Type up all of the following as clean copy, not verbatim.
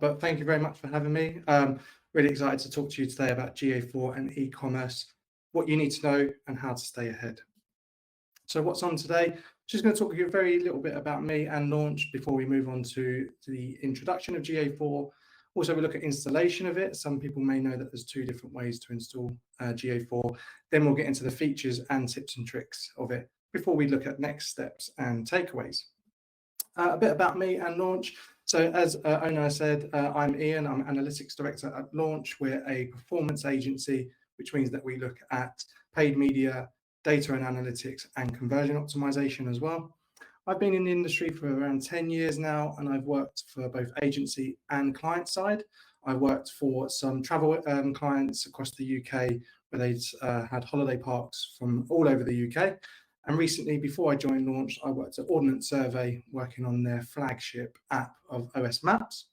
but thank you very much for having me. Really excited to talk to you today about GA4 and e-commerce, what you need to know and how to stay ahead. So what's on today? Just going to talk to you a very little bit about me and launch before we move on to the introduction of GA4. Also, we look at installation of it. Some people may know that there's two different ways to install GA4. Then we'll get into the features and tips and tricks of it before we look at next steps and takeaways. A bit about me and Launch. So as Ona said, I'm Ian, I'm Analytics Director at Launch. We're a performance agency, which means that we look at paid media, data and analytics, and conversion optimization as well. I've been in the industry for around 10 years now, and I've worked for both agency and client side. I worked for some travel clients across the UK where they'd had holiday parks from all over the UK. And recently, before I joined Launch, I worked at Ordnance Survey, working on their flagship app of OS Maps.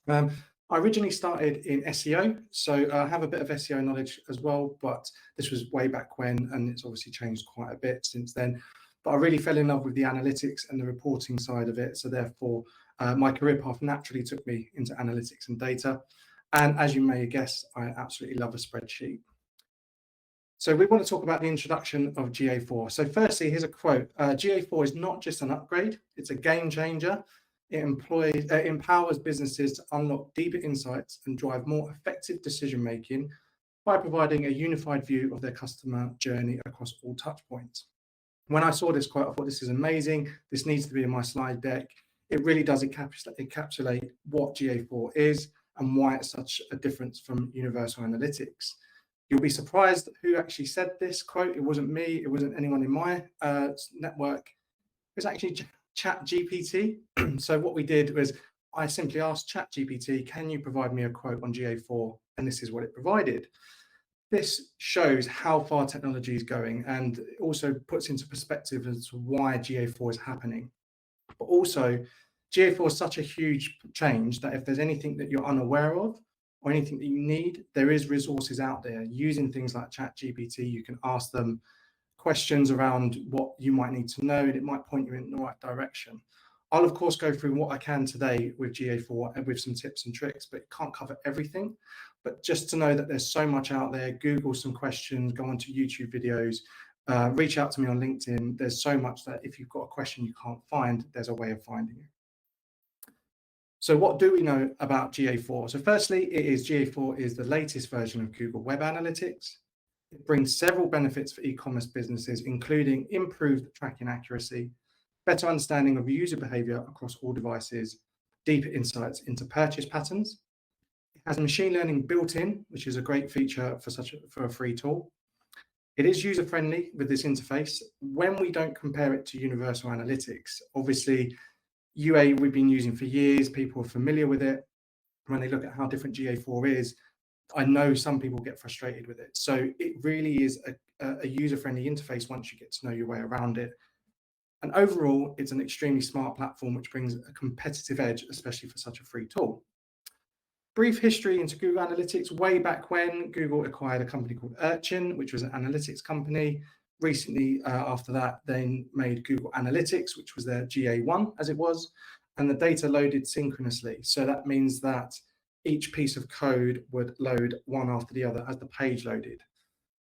I originally started in SEO, so I have a bit of SEO knowledge as well, but this was way back when, and it's obviously changed quite a bit since then. But I really fell in love with the analytics and the reporting side of it, so therefore my career path naturally took me into analytics and data. And as you may guess, I absolutely love a spreadsheet. So we want to talk about the introduction of GA4. So firstly, here's a quote. GA4 is not just an upgrade, it's a game changer. It empowers businesses to unlock deeper insights and drive more effective decision-making by providing a unified view of their customer journey across all touch points. When I saw this quote, I thought this is amazing. This needs to be in my slide deck. It really does encapsulate what GA4 is and why it's such a difference from universal analytics. You'll be surprised who actually said this quote. It wasn't me. It wasn't anyone in my network. It was actually ChatGPT. So what we did was I simply asked ChatGPT, can you provide me a quote on GA4? And this is what it provided. This shows how far technology is going and also puts into perspective as to why GA4 is happening. But also, GA4 is such a huge change that if there's anything that you're unaware of, or anything that you need, there is resources out there using things like ChatGPT. You can ask them questions around what you might need to know, and it might point you in the right direction. I'll of course go through what I can today with GA4 and with some tips and tricks, but it can't cover everything. But just to know that there's so much out there, Google some questions, go onto YouTube videos, reach out to me on LinkedIn. There's so much that if you've got a question you can't find, there's a way of finding it. So what do we know about GA4? So firstly, GA4 is the latest version of Google Web Analytics. It brings several benefits for e-commerce businesses, including improved tracking accuracy, better understanding of user behavior across all devices, deeper insights into purchase patterns. It has machine learning built in, which is a great feature for a free tool. It is user-friendly with this interface. When we don't compare it to universal analytics, obviously, UA we've been using for years, people are familiar with it. When they look at how different GA4 is, I know some people get frustrated with it. So it really is a user-friendly interface once you get to know your way around it. And overall, it's an extremely smart platform which brings a competitive edge, especially for such a free tool. Brief history into Google Analytics. Way back when, Google acquired a company called Urchin, which was an analytics company. Recently, after that, they made Google Analytics, which was their GA1 as it was, and the data loaded synchronously. So that means that each piece of code would load one after the other as the page loaded.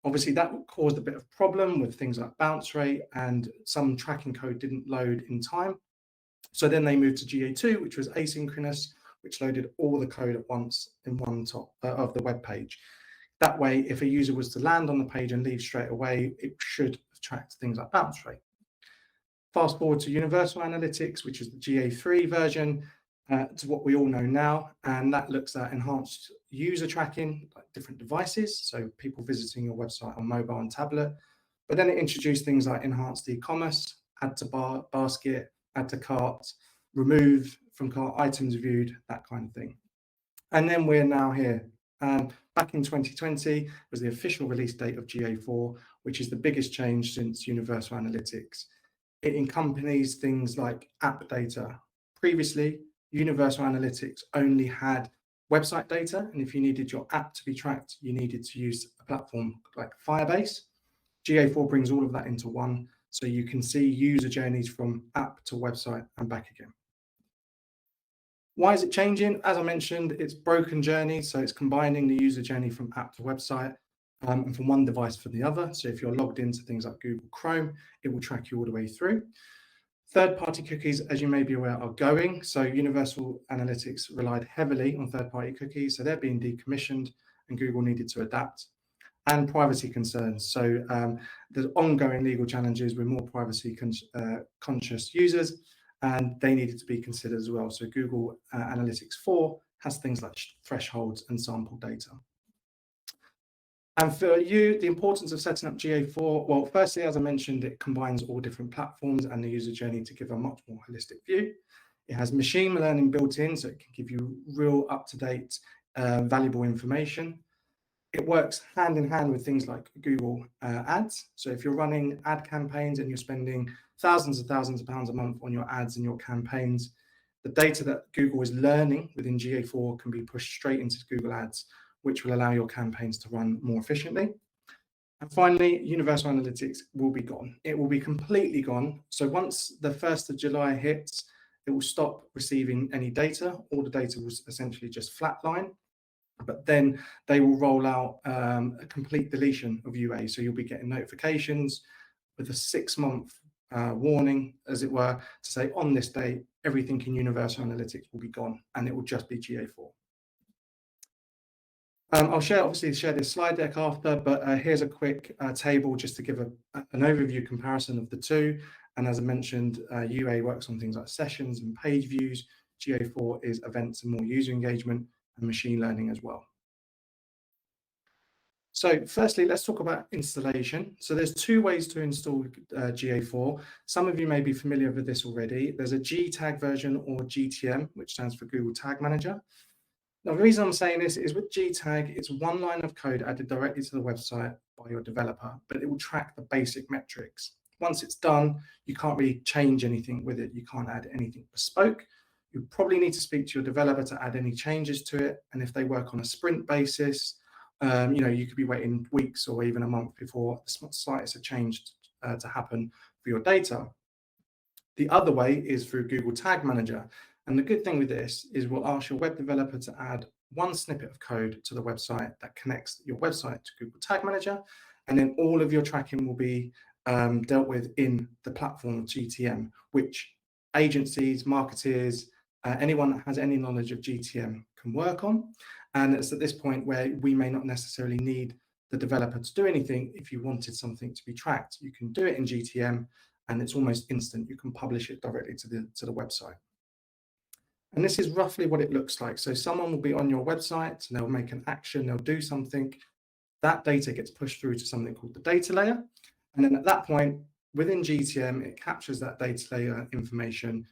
Obviously, that caused a bit of problem with things like bounce rate, and some tracking code didn't load in time. So then they moved to GA2, which was asynchronous, which loaded all the code at once in one top of the web page. That way, if a user was to land on the page and leave straight away, it should have tracked things like bounce rate. Fast forward to Universal Analytics, which is the GA3 version, to what we all know now, and that looks at enhanced user tracking, like different devices, so people visiting your website on mobile and tablet. But then it introduced things like enhanced e-commerce, add to basket, add to cart, remove from cart, items viewed, that kind of thing. And then we're now here. Back in 2020 was the official release date of GA4, which is the biggest change since Universal Analytics. It encompasses things like app data. Previously, Universal Analytics only had website data, and if you needed your app to be tracked, you needed to use a platform like Firebase. GA4 brings all of that into one, so you can see user journeys from app to website and back again. Why is it changing? As I mentioned, it's broken journey. So it's combining the user journey from app to website and from one device for the other. So if you're logged into things like Google Chrome, it will track you all the way through. Third-party cookies, as you may be aware, are going. So Universal Analytics relied heavily on third-party cookies. So they're being decommissioned and Google needed to adapt. And privacy concerns. So there's ongoing legal challenges with more privacy conscious users, and they needed to be considered as well. So Google Analytics 4 has things like thresholds and sample data. And for you, the importance of setting up GA4, well, firstly, as I mentioned, it combines all different platforms and the user journey to give a much more holistic view. It has machine learning built in, so it can give you real up-to-date, valuable information. It works hand in hand with things like Google ads. So if you're running ad campaigns and you're spending thousands of pounds a month on your ads and your campaigns, the data that Google is learning within GA4 can be pushed straight into Google ads, which will allow your campaigns to run more efficiently. And finally, Universal Analytics will be gone. It will be completely gone. So once the 1st of July hits, it will stop receiving any data. All the data will essentially just flatline. But then they will roll out a complete deletion of UA. So you'll be getting notifications with a 6-month warning, as it were, to say on this date, everything in Universal Analytics will be gone and it will just be GA4. I'll obviously share this slide deck after, but here's a quick table just to give an overview comparison of the two. And as I mentioned, UA works on things like sessions and page views. GA4 is events and more user engagement and machine learning as well. So firstly, let's talk about installation. So there's 2 ways to install GA4. Some of you may be familiar with this already. There's a G-Tag version or GTM, which stands for Google Tag Manager. Now, the reason I'm saying this is with G-Tag, it's one line of code added directly to the website by your developer, but it will track the basic metrics. Once it's done, you can't really change anything with it. You can't add anything bespoke. You probably need to speak to your developer to add any changes to it. And if they work on a sprint basis, you could be waiting weeks or even a month before the slightest change to happen for your data. The other way is through Google Tag Manager. And the good thing with this is we'll ask your web developer to add one snippet of code to the website that connects your website to Google Tag Manager. And then all of your tracking will be dealt with in the platform GTM, which agencies, marketeers, anyone that has any knowledge of GTM can work on. And it's at this point where we may not necessarily need the developer to do anything. If you wanted something to be tracked, you can do it in GTM and it's almost instant. You can publish it directly to the website. And this is roughly what it looks like. So someone will be on your website and they'll make an action, they'll do something. That data gets pushed through to something called the data layer. And then at that point, within GTM, it captures that data layer information.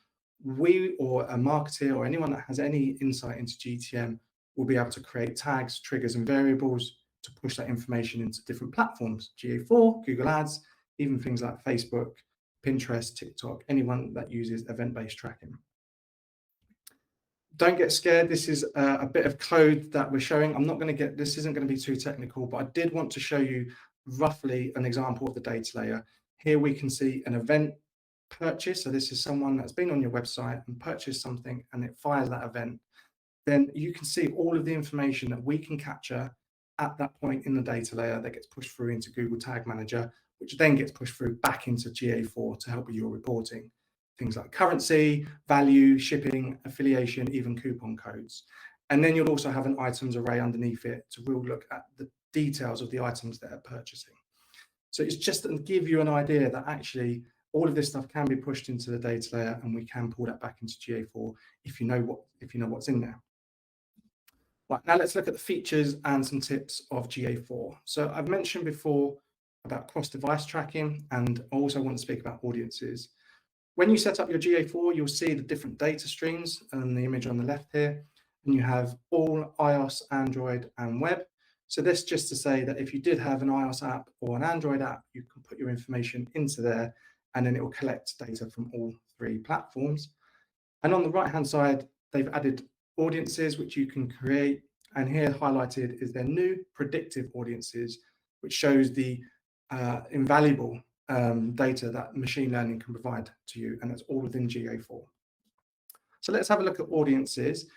We or a marketer or anyone that has any insight into GTM will be able to create tags, triggers, and variables to push that information into different platforms, GA4, Google Ads, even things like Facebook, Pinterest, TikTok, anyone that uses event-based tracking. Don't get scared. This is a bit of code that we're showing. This isn't going to be too technical, but I did want to show you roughly an example of the data layer. Here we can see an event purchase. So this is someone that's been on your website and purchased something and it fires that event. Then you can see all of the information that we can capture at that point in the data layer that gets pushed through into Google Tag Manager, which then gets pushed through back into GA4 to help with your reporting. Things like currency, value, shipping, affiliation, even coupon codes. And then you'll also have an items array underneath it to really look at the details of the items that are purchasing. So it's just to give you an idea that actually all of this stuff can be pushed into the data layer and we can pull that back into GA4 if you know what's in there. Right, now let's look at the features and some tips of GA4. So I've mentioned before about cross-device tracking, and I also want to speak about audiences. When you set up your GA4, you'll see the different data streams and the image on the left here, and you have all iOS, Android, and web. So this just to say that if you did have an iOS app or an Android app, you can put your information into there, and then it will collect data from all 3 platforms. And on the right-hand side, they've added audiences, which you can create. And here highlighted is their new predictive audiences, which shows the invaluable data that machine learning can provide to you, and that's all within GA4. So let's have a look at audiences.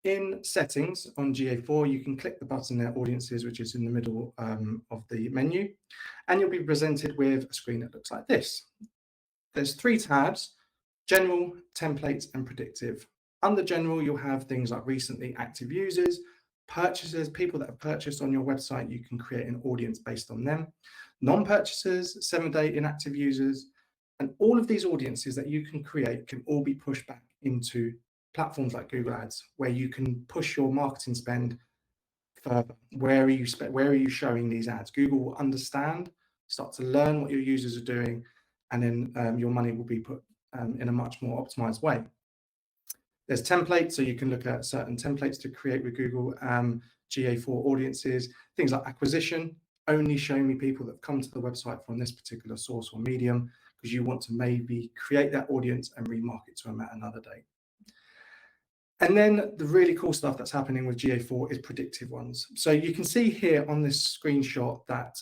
In settings on GA4, you can click the button there, audiences, which is in the middle of the menu, and you'll be presented with a screen that looks like this. There's 3 tabs: general, templates, and predictive. Under general, you'll have things like recently active users, purchasers, people that have purchased on your website. You can create an audience based on them. Non-purchasers, 7-day inactive users, and all of these audiences that you can create can all be pushed back into platforms like Google Ads, where you can push your marketing spend further. Where are you showing these ads? Google will understand, start to learn what your users are doing, and then your money will be put in a much more optimized way. There's templates, so you can look at certain templates to create with Google GA4 audiences. Things like acquisition, only show me people that have come to the website from this particular source or medium, because you want to maybe create that audience and remarket to them at another date. And then the really cool stuff that's happening with GA4 is predictive ones. So you can see here on this screenshot that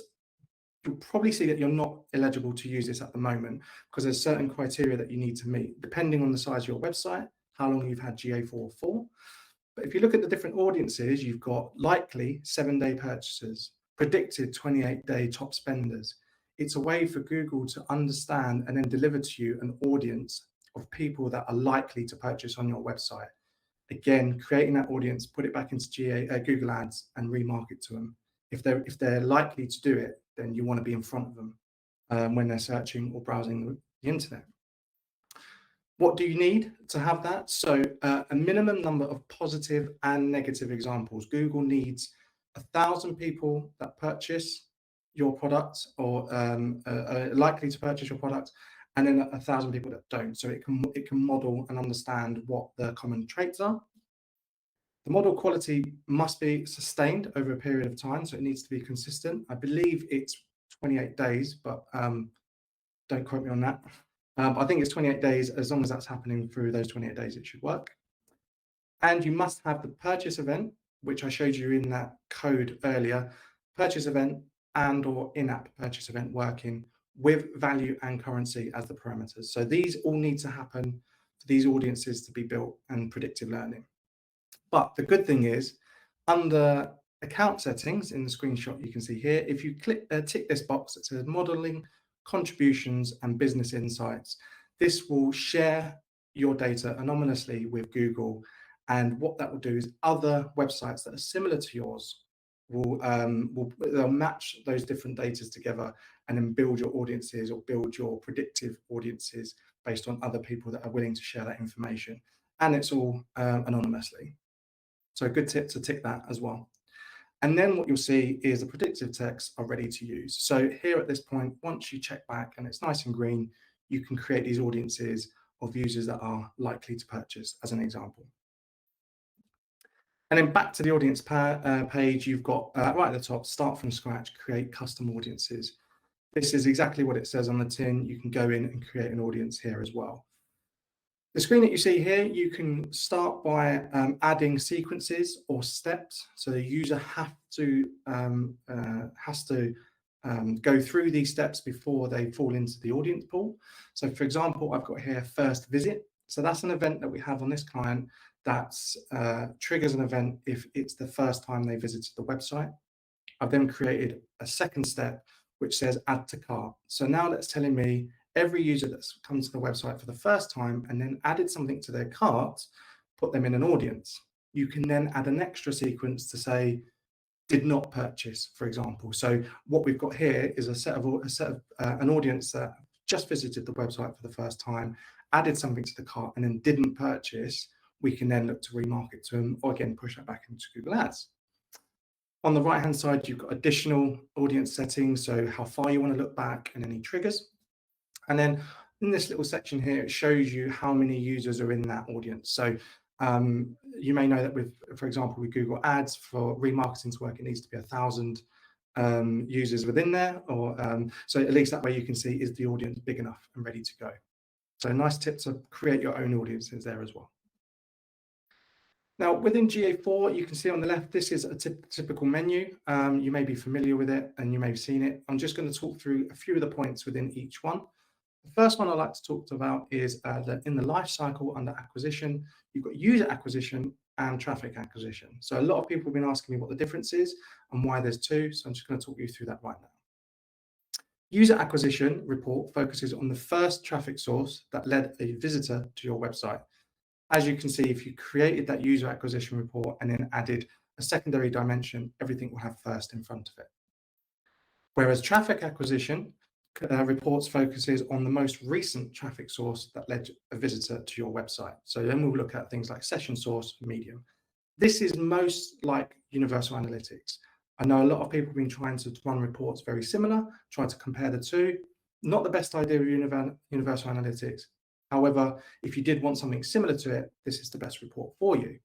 you'll probably see that you're not eligible to use this at the moment, because there's certain criteria that you need to meet, depending on the size of your website, how long you've had GA4 for. But if you look at the different audiences, you've got likely 7-day purchasers, predicted 28-day top spenders. It's a way for Google to understand and then deliver to you an audience of people that are likely to purchase on your website. Again, creating that audience, put it back into Google Ads and remarket to them. If they're likely to do it, then you want to be in front of them when they're searching or browsing the internet. What do you need to have that? So a minimum number of positive and negative examples. Google needs 1,000 people that purchase your product or are likely to purchase your product, and then 1,000 people that don't. So it can model and understand what the common traits are. The model quality must be sustained over a period of time, so it needs to be consistent. I believe it's 28 days, but don't quote me on that. I think it's 28 days. As long as that's happening through those 28 days, it should work. And you must have the purchase event, which I showed you in that code earlier, purchase event and or in-app purchase event working with value and currency as the parameters. So these all need to happen for these audiences to be built and predictive learning. But the good thing is, under account settings in the screenshot you can see here, if you tick this box that says modeling, contributions, and business insights, this will share your data anonymously with Google. And what that will do is other websites that are similar to yours they'll match those different data together and then build your audiences or build your predictive audiences based on other people that are willing to share that information. And it's all anonymously. So a good tip to tick that as well. And then what you'll see is the predictive texts are ready to use. So here at this point, once you check back and it's nice and green, you can create these audiences of users that are likely to purchase, as an example. And then back to the audience page, you've got right at the top, start from scratch, create custom audiences. This is exactly what it says on the tin. You can go in and create an audience here as well. The screen that you see here, you can start by adding sequences or steps. So the user has to go through these steps before they fall into the audience pool. So for example, I've got here first visit. So that's an event that we have on this client that triggers an event if it's the first time they visited the website. I've then created a second step, which says add to cart. So now that's telling me every user that's come to the website for the first time and then added something to their cart, put them in an audience. You can then add an extra sequence to say, did not purchase, for example. So what we've got here is an audience that just visited the website for the first time, added something to the cart, and then didn't purchase. We can then look to remarket to them, or again, push that back into Google Ads. On the right-hand side, you've got additional audience settings, so how far you want to look back and any triggers. And then in this little section here, it shows you how many users are in that audience. So you may know that for example, with Google Ads, for remarketing to work, it needs to be 1,000 users within there, or so at least that way you can see, is the audience big enough and ready to go. So a nice tip to create your own audiences there as well. Now, within GA4, you can see on the left, this is a typical menu. You may be familiar with it and you may have seen it. I'm just going to talk through a few of the points within each one. The first one I'd like to talk about is that in the life cycle under acquisition, you've got user acquisition and traffic acquisition. So a lot of people have been asking me what the difference is and why there's two. So I'm just going to talk you through that right now. User acquisition report focuses on the first traffic source that led a visitor to your website. As you can see, if you created that user acquisition report and then added a secondary dimension, everything will have first in front of it. Whereas traffic acquisition reports focuses on the most recent traffic source that led a visitor to your website. So then we'll look at things like session source, medium. This is most like universal analytics. I know a lot of people have been trying to run reports very similar, trying to compare the two. Not the best idea of universal analytics. However, if you did want something similar to it, this is the best report for you.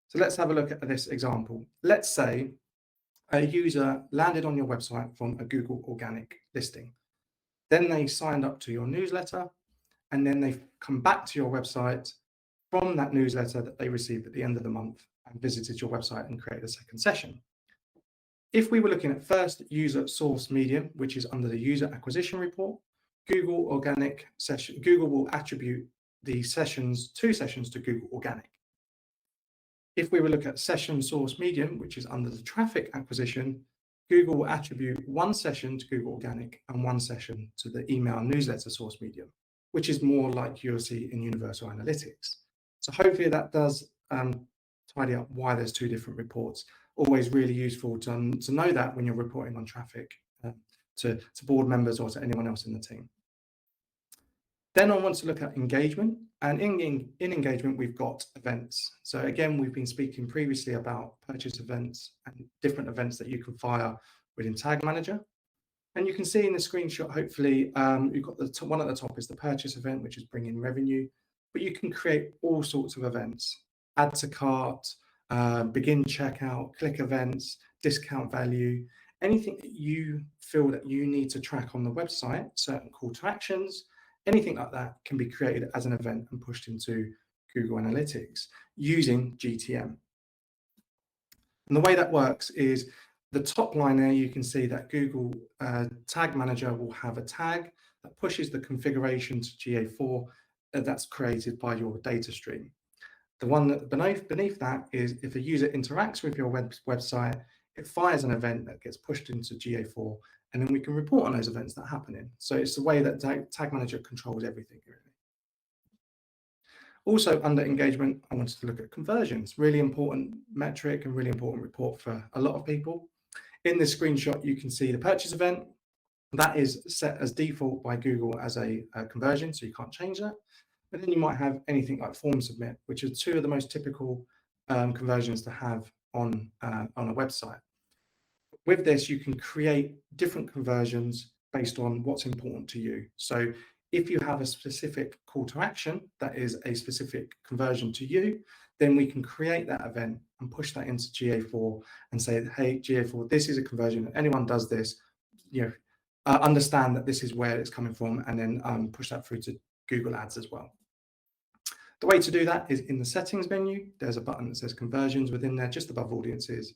So let's have a look at this example. Let's say a user landed on your website from a Google organic listing. Then they signed up to your newsletter, and then they've come back to your website from that newsletter that they received at the end of the month and visited your website and created a second session. If we were looking at first user source medium, which is under the user acquisition report, Google organic session, Google will attribute the two sessions to Google organic. If we were looking at session source medium, which is under the traffic acquisition, Google will attribute one session to Google organic and one session to the email newsletter source medium, which is more like you'll see in universal analytics. So hopefully that does tidy up why there's two different reports. Always really useful to know that when you're reporting on traffic to board members or to anyone else in the team. Then I want to look at engagement, and in engagement, we've got events. So again, we've been speaking previously about purchase events and different events that you can fire within Tag Manager. And you can see in the screenshot, hopefully, you've got the one at the top is the purchase event, which is bringing revenue, but you can create all sorts of events, add to cart, begin checkout, click events, discount value, anything that you feel that you need to track on the website, certain call to actions, anything like that can be created as an event and pushed into Google Analytics using GTM. And the way that works is the top line there, you can see that Google Tag Manager will have a tag that pushes the configuration to GA4 that's created by your data stream. The one that beneath that is if a user interacts with your website, it fires an event that gets pushed into GA4, and then we can report on those events that happen in. So it's the way that Tag Manager controls everything, really. Also under engagement, I wanted to look at conversions, really important metric and really important report for a lot of people. In this screenshot, you can see the purchase event. That is set as default by Google as a conversion, so you can't change that. But then you might have anything like form submit, which are two of the most typical conversions to have on a website. With this, you can create different conversions based on what's important to you. So if you have a specific call to action that is a specific conversion to you, then we can create that event and push that into GA4 and say, hey, GA4, this is a conversion. If anyone does this, understand that this is where it's coming from, and then push that through to Google Ads as well. The way to do that is in the settings menu. There's a button that says conversions within there, just above audiences.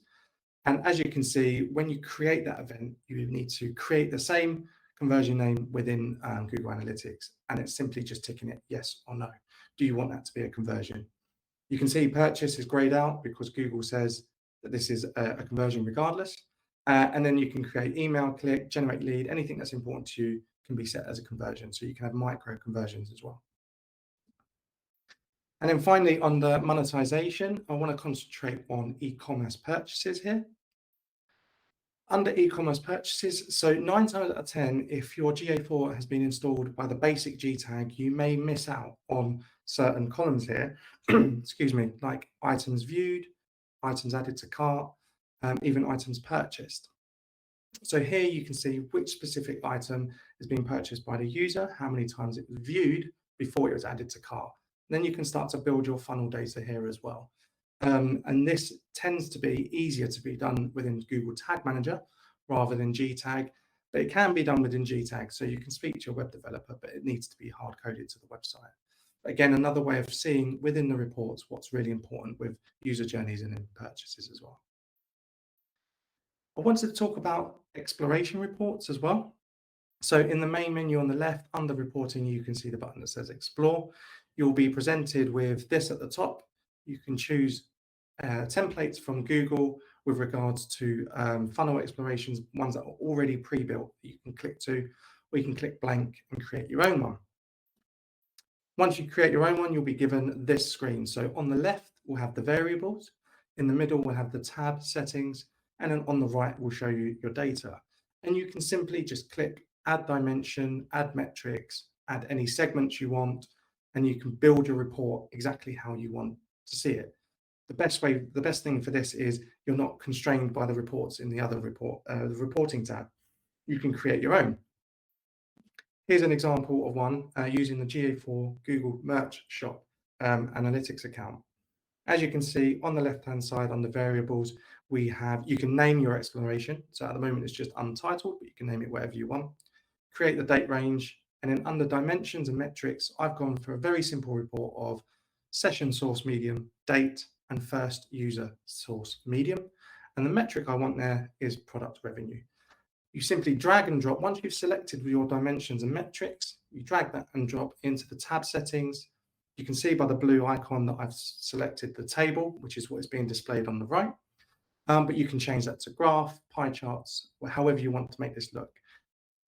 And as you can see, when you create that event, you need to create the same conversion name within Google Analytics, and it's simply just ticking it yes or no. Do you want that to be a conversion? You can see purchase is grayed out because Google says that this is a conversion regardless. And then you can create email, click, generate lead, anything that's important to you can be set as a conversion. So you can have micro conversions as well. And then finally, on the monetization, I want to concentrate on e-commerce purchases here. Under e-commerce purchases, so 9 times out of 10, if your GA4 has been installed by the basic G tag, you may miss out on certain columns here, excuse me, like items viewed, items added to cart, even items purchased. So here you can see which specific item is being purchased by the user, how many times it was viewed before it was added to cart. Then you can start to build your funnel data here as well. And this tends to be easier to be done within Google Tag Manager rather than G tag, but it can be done within G tag. So you can speak to your web developer, but it needs to be hard coded to the website. Again, another way of seeing within the reports what's really important with user journeys and in purchases as well. I wanted to talk about exploration reports as well. So in the main menu on the left, under reporting, you can see the button that says Explore. You'll be presented with this at the top. You can choose templates from Google with regards to funnel explorations, ones that are already pre-built that you can click to, or you can click blank and create your own one. Once you create your own one, you'll be given this screen. So on the left, we'll have the variables. In the middle, we'll have the tab settings. And then on the right, we'll show you your data. And you can simply just click add dimension, add metrics, add any segments you want, and you can build your report exactly how you want to see it. The best thing for this is you're not constrained by the reports in the other the reporting tab. You can create your own. Here's an example of one using the GA4 Google Merch Shop analytics account. As you can see on the left-hand side on the variables, you can name your exploration. So at the moment it's just untitled, but you can name it whatever you want. Create the date range, and then under dimensions and metrics, I've gone for a very simple report of session source medium, date, and first user source medium. And the metric I want there is product revenue. You simply drag and drop. Once you've selected your dimensions and metrics, you drag that and drop into the tab settings. You can see by the blue icon that I've selected the table, which is what is being displayed on the right. But you can change that to graph, pie charts, or however you want to make this look.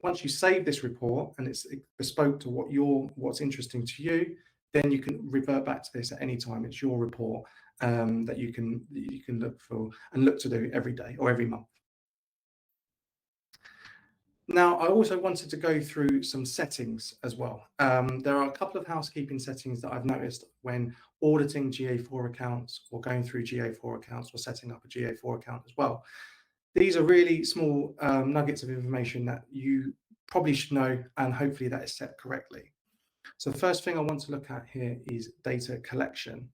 Once you save this report and it's bespoke to what's interesting to you, then you can revert back to this at any time. It's your report that you can look for and look to do every day or every month. Now, I also wanted to go through some settings as well. There are a couple of housekeeping settings that I've noticed when auditing GA4 accounts or going through GA4 accounts or setting up a GA4 account as well. These are really small nuggets of information that you probably should know, and hopefully that is set correctly. So the first thing I want to look at here is data collection.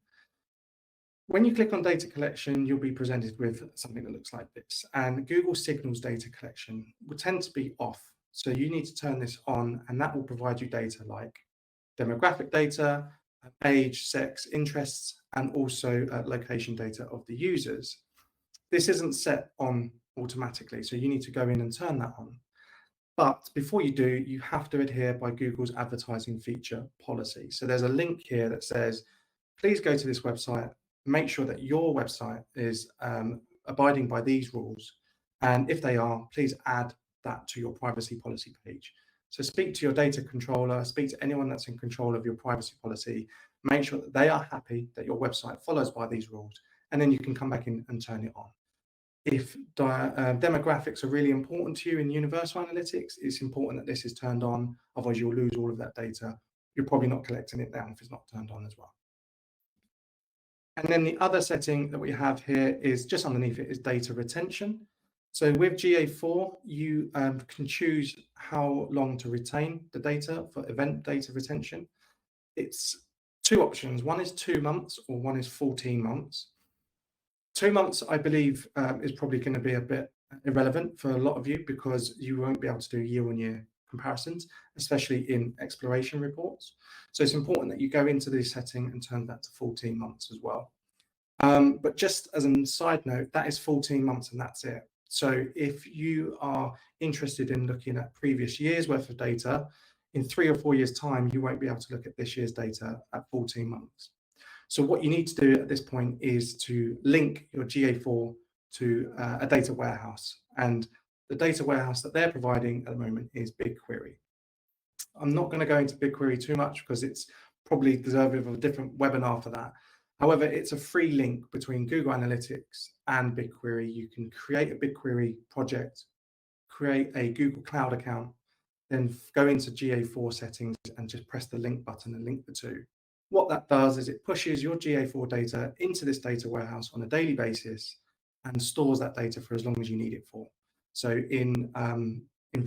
When you click on data collection, you'll be presented with something that looks like this. And Google Signals data collection will tend to be off. So you need to turn this on, and that will provide you data like demographic data, age, sex, interests, and also location data of the users. This isn't set on automatically, so you need to go in and turn that on. But before you do, you have to adhere by Google's advertising feature policy. So there's a link here that says, please go to this website, make sure that your website is abiding by these rules. And if they are, please add that to your privacy policy page. So speak to your data controller, speak to anyone that's in control of your privacy policy, make sure that they are happy that your website follows by these rules, and then you can come back in and turn it on. If demographics are really important to you in universal analytics, it's important that this is turned on, otherwise you'll lose all of that data. You're probably not collecting it down if it's not turned on as well. And then the other setting that we have here is just underneath it is data retention. So with GA4, you can choose how long to retain the data for event data retention. It's two options. One is 2 months or one is 14 months. 2 months, I believe, is probably going to be a bit irrelevant for a lot of you because you won't be able to do year-on-year comparisons, especially in exploration reports. So it's important that you go into this setting and turn that to 14 months as well. But just as a side note, that is 14 months and that's it. So if you are interested in looking at previous years worth of data, in 3 or 4 years' time, you won't be able to look at this year's data at 14 months. So what you need to do at this point is to link your GA4 to a data warehouse. And the data warehouse that they're providing at the moment is BigQuery. I'm not going to go into BigQuery too much because it's probably deserving of a different webinar for that. However, it's a free link between Google Analytics and BigQuery. You can create a BigQuery project, create a Google Cloud account, then go into GA4 settings and just press the link button and link the two. What that does is it pushes your GA4 data into this data warehouse on a daily basis and stores that data for as long as you need it for. So in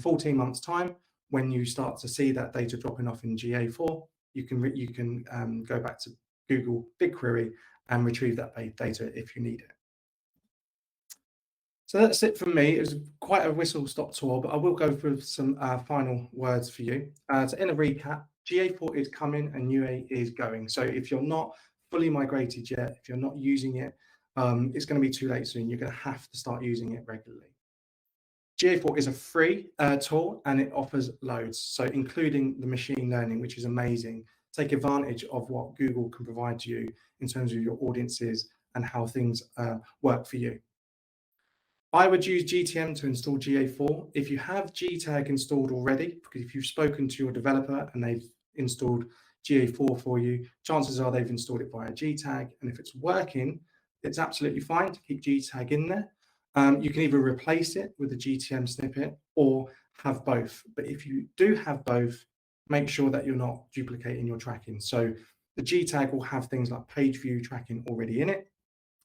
14 months' time, when you start to see that data dropping off in GA4, you can go back to Google BigQuery and retrieve that data if you need it. So that's it from me. It was quite a whistle-stop tour, but I will go through some final words for you. So in a recap, GA4 is coming and UA is going. So if you're not fully migrated yet, if you're not using it, it's going to be too late soon. You're going to have to start using it regularly. GA4 is a free tool and it offers loads, so including the machine learning, which is amazing. Take advantage of what Google can provide you in terms of your audiences and how things work for you. I would use GTM to install GA4. If you have GTag installed already, because if you've spoken to your developer and they've installed GA4 for you, chances are they've installed it via GTag. And if it's working, it's absolutely fine to keep GTag in there. You can either replace it with a GTM snippet or have both. But if you do have both, make sure that you're not duplicating your tracking. So the GTag will have things like page view tracking already in it.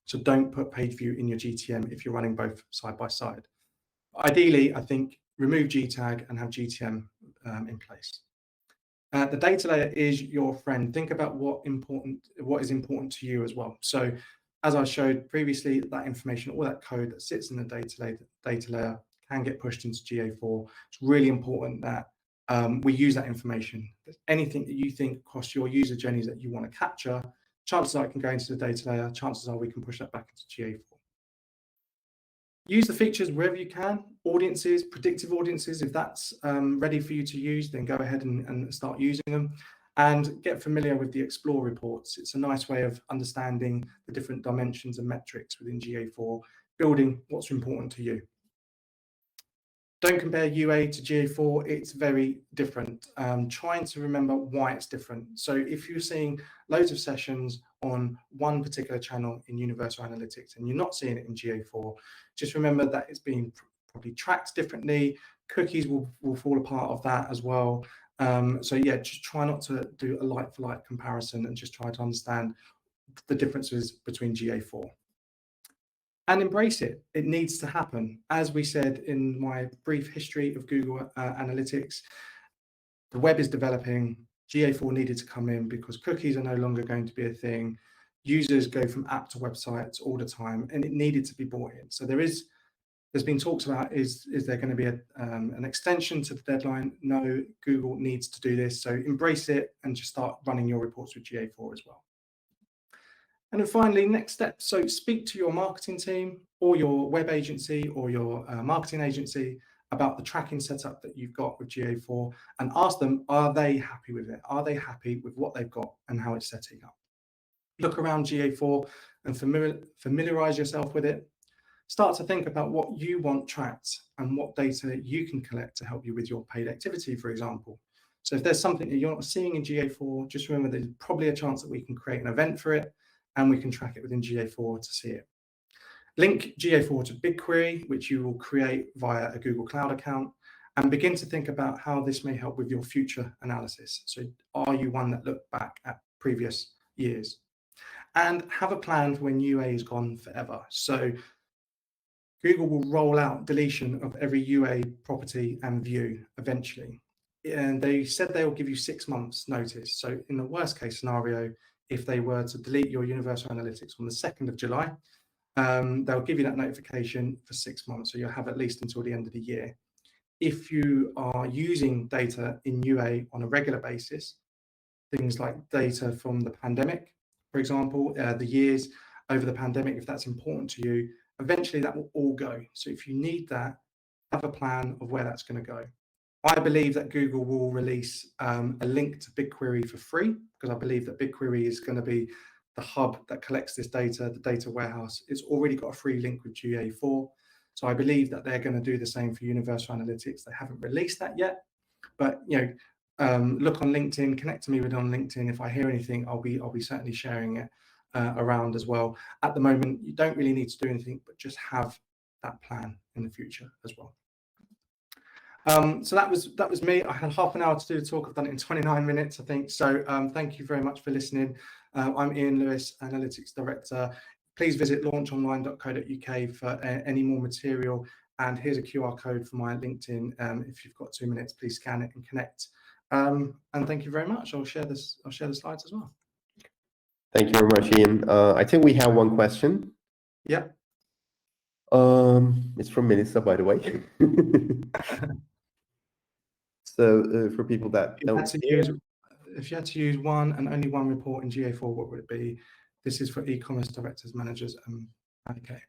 So don't put page view in your GTM if you're running both side by side. Ideally, I think remove GTag and have GTM in place. The data layer is your friend. Think about what is important to you as well. So as I showed previously, that information, all that code that sits in the data layer can get pushed into GA4. It's really important that we use that information. Anything that you think across your user journeys that you want to capture, chances are it can go into the data layer. Chances are we can push that back into GA4. Use the features wherever you can. Audiences, predictive audiences, if that's ready for you to use, then go ahead and start using them. And get familiar with the Explore reports. It's a nice way of understanding the different dimensions and metrics within GA4, building what's important to you. Don't compare UA to GA4, it's very different. Trying to remember why it's different. So if you're seeing loads of sessions on one particular channel in Universal Analytics and you're not seeing it in GA4, just remember that it's being probably tracked differently. Cookies will fall apart of that as well. So yeah, just try not to do a like-for-like comparison and just try to understand the differences between GA4. And embrace it. It needs to happen. As we said in my brief history of Google Analytics, the web is developing. GA4 needed to come in because cookies are no longer going to be a thing. Users go from app to websites all the time, and it needed to be brought in. So there's been talks about is there going to be an extension to the deadline? No, Google needs to do this. So embrace it and just start running your reports with GA4 as well. And then finally, next step. So speak to your marketing team or your web agency or your marketing agency about the tracking setup that you've got with GA4 and ask them, are they happy with it? Are they happy with what they've got and how it's setting up? Look around GA4 and familiarize yourself with it. Start to think about what you want tracked and what data you can collect to help you with your paid activity, for example. So if there's something that you're not seeing in GA4, just remember there's probably a chance that we can create an event for it and we can track it within GA4 to see it. Link GA4 to BigQuery, which you will create via a Google Cloud account, and begin to think about how this may help with your future analysis. So are you one that looked back at previous years? And have a plan for when UA is gone forever. So Google will roll out deletion of every UA property and view eventually. And they said they will give you 6 months notice. So in the worst case scenario, if they were to delete your Universal Analytics on the 2nd of July, they'll give you that notification for 6 months. So you'll have at least until the end of the year. If you are using data in UA on a regular basis, things like data from the pandemic, for example, the years over the pandemic, if that's important to you, eventually that will all go. So if you need that, have a plan of where that's going to go. I believe that Google will release a link to BigQuery for free, because I believe that BigQuery is going to be the hub that collects this data, the data warehouse. It's already got a free link with GA4. So I believe that they're going to do the same for Universal Analytics. They haven't released that yet, but look on LinkedIn, connect to me on LinkedIn. If I hear anything, I'll be certainly sharing it around as well. At the moment, you don't really need to do anything, but just have that plan in the future as well. So that was me. I had half an hour to do the talk. I've done it in 29 minutes, I think. So thank you very much for listening. I'm Ian Lewis, Analytics Director. Please visit launchonline.co.uk for any more material. And here's a QR code for my LinkedIn. If you've got 2 minutes, please scan it and connect. And thank you very much. I'll share the slides as well. Thank you very much, Ian. I think we have one question. Yeah. It's from Melissa, by the way. So for people that don't, if you had to use one and only one report in GA4, what would it be? This is for e-commerce directors, managers, and okay.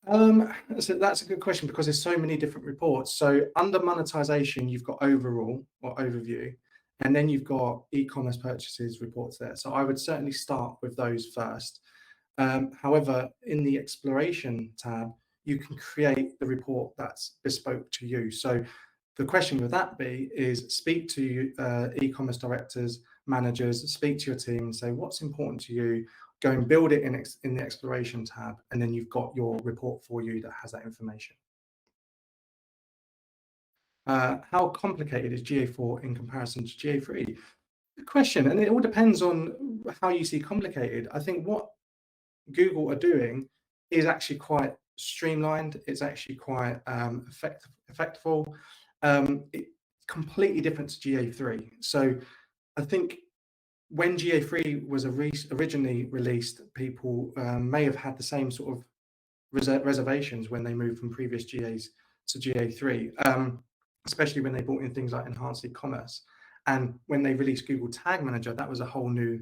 So that's a good question because there's so many different reports. So under monetization, you've got overall or overview, and then you've got e-commerce purchases reports there. So I would certainly start with those first. However, in the exploration tab, you can create the report that's bespoke to you. So the question with that be is speak to e-commerce directors, managers, speak to your team and say what's important to you. Go and build it in the exploration tab, and then you've got your report for you that has that information. How complicated is GA4 in comparison to GA3? Good question, and it all depends on how you see complicated. I think what Google are doing is actually quite streamlined. It's actually quite effectful. It's completely different to GA3. So I think when GA3 was originally released, people may have had the same sort of reservations when they moved from previous GAs to GA3, especially when they brought in things like enhanced e-commerce. And when they released Google Tag Manager, that was a whole new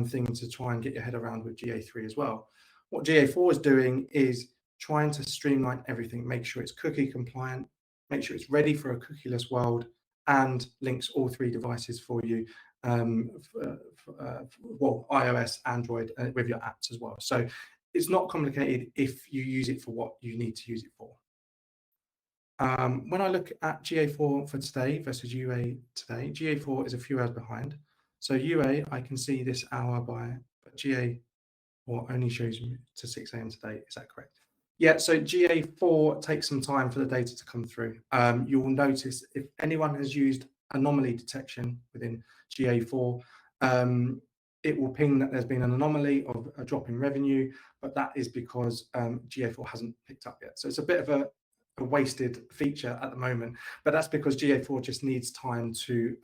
thing to try and get your head around with GA3 as well. What GA4 is doing is trying to streamline everything, make sure it's cookie compliant, make sure it's ready for a cookieless world, and links all three devices for you, well, iOS, Android, with your apps as well. So it's not complicated if you use it for what you need to use it for. When I look at GA4 for today versus UA today, GA4 is a few hours behind. So UA, I can see this hour by, but GA4 only shows me to 6 a.m. today. Is that correct? Yeah, so GA4 takes some time for the data to come through. You'll notice if anyone has used anomaly detection within GA4, it will ping that there's been an anomaly of a drop in revenue, but that is because GA4 hasn't picked up yet. So it's a bit of a wasted feature at the moment, but that's because GA4 just needs time to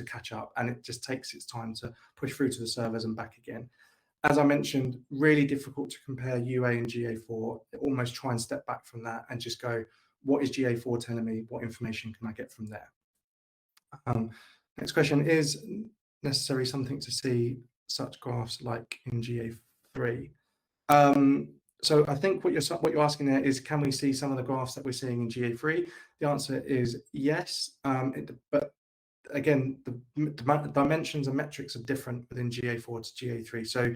catch up, and it just takes its time to push through to the servers and back again. As I mentioned, really difficult to compare UA and GA4. Almost try and step back from that and just go, what is GA4 telling me? What information can I get from there? Next question, is necessary something to see such graphs like in GA3? So I think what you're asking there is, can we see some of the graphs that we're seeing in GA3? The answer is yes, but again, the dimensions and metrics are different within GA4 to GA3. So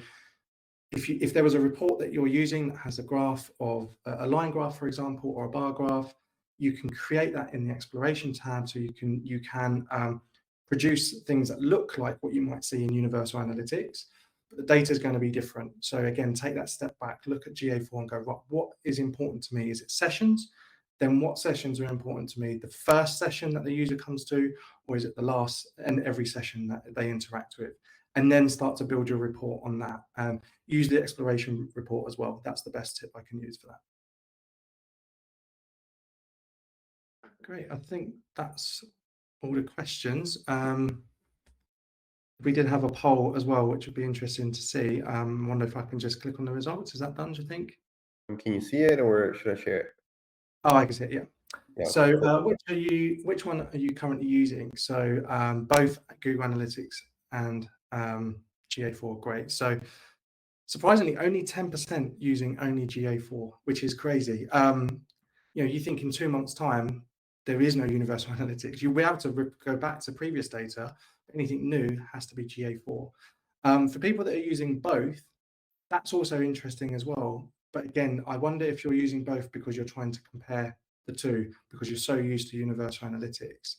if there was a report that you're using that has a graph of a line graph, for example, or a bar graph, you can create that in the exploration tab. So you can produce things that look like what you might see in Universal Analytics, but the data is going to be different. So again, take that step back, look at GA4 and go, right, what is important to me? Is it sessions? Then what sessions are important to me? The first session that the user comes to, or is it the last and every session that they interact with? And then start to build your report on that. Use the exploration report as well. That's the best tip I can use for that. Great, I think that's all the questions. We did have a poll as well, which would be interesting to see. I wonder if I can just click on the results. Is that done, do you think? Can you see it, or should I share it? Oh, I can see it, yeah. Yeah. So which one are you currently using? So both Google Analytics and GA4, great. So surprisingly, only 10% using only GA4, which is crazy. You know, you think in 2 months' time, there is no Universal Analytics. You'll be able to go back to previous data. Anything new has to be GA4. For people that are using both, that's also interesting as well. But again, I wonder if you're using both because you're trying to compare the two, because you're so used to Universal Analytics.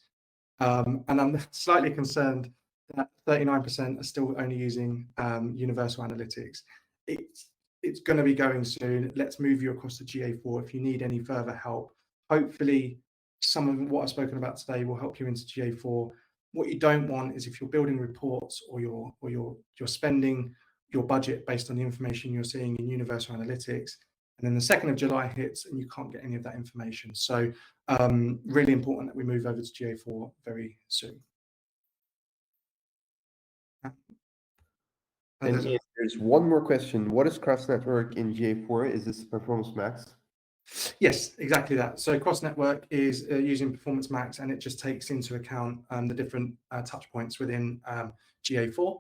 And I'm slightly concerned that 39% are still only using Universal Analytics. It's going to be going soon. Let's move you across to GA4 if you need any further help. Hopefully, some of what I've spoken about today will help you into GA4. What you don't want is if you're building reports or you're spending your budget based on the information you're seeing in Universal Analytics, and then the 2nd of July hits and you can't get any of that information. So really important that we move over to GA4 very soon. And there's one more question. What is cross network in GA4? Is this Performance Max? Yes, exactly that. So cross network is using Performance Max, and it just takes into account the different touch points within GA4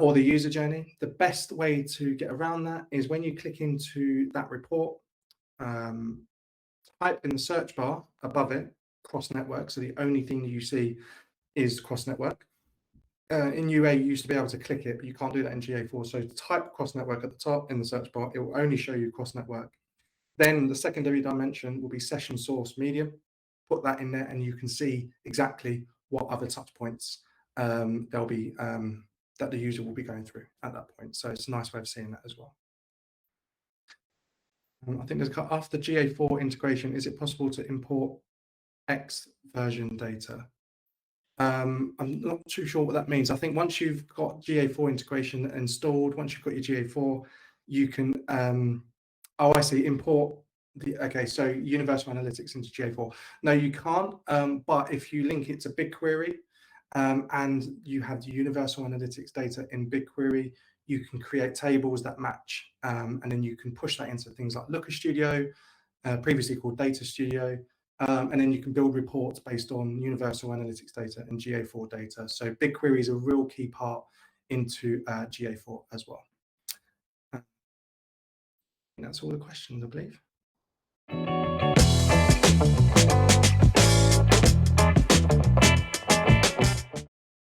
or the user journey. The best way to get around that is when you click into that report, type in the search bar above it, cross network. So the only thing you see is cross network. In UA, you used to be able to click it, but you can't do that in GA4. So type cross network at the top in the search bar. It will only show you cross network. Then the secondary dimension will be session source medium. Put that in there and you can see exactly what other touch points there'll be that the user will be going through at that point. So it's a nice way of seeing that as well. I think there's after GA4 integration, is it possible to import X version data? I'm not too sure what that means. I think once you've got GA4 integration installed, once you've got your GA4, you can, oh, I see, import okay, so Universal Analytics into GA4. No, you can't, but if you link it to BigQuery and you have the Universal Analytics data in BigQuery, you can create tables that match, and then you can push that into things like Looker Studio, previously called Data Studio, and then you can build reports based on Universal Analytics data and GA4 data. So BigQuery is a real key part into GA4 as well. That's all the questions, I believe.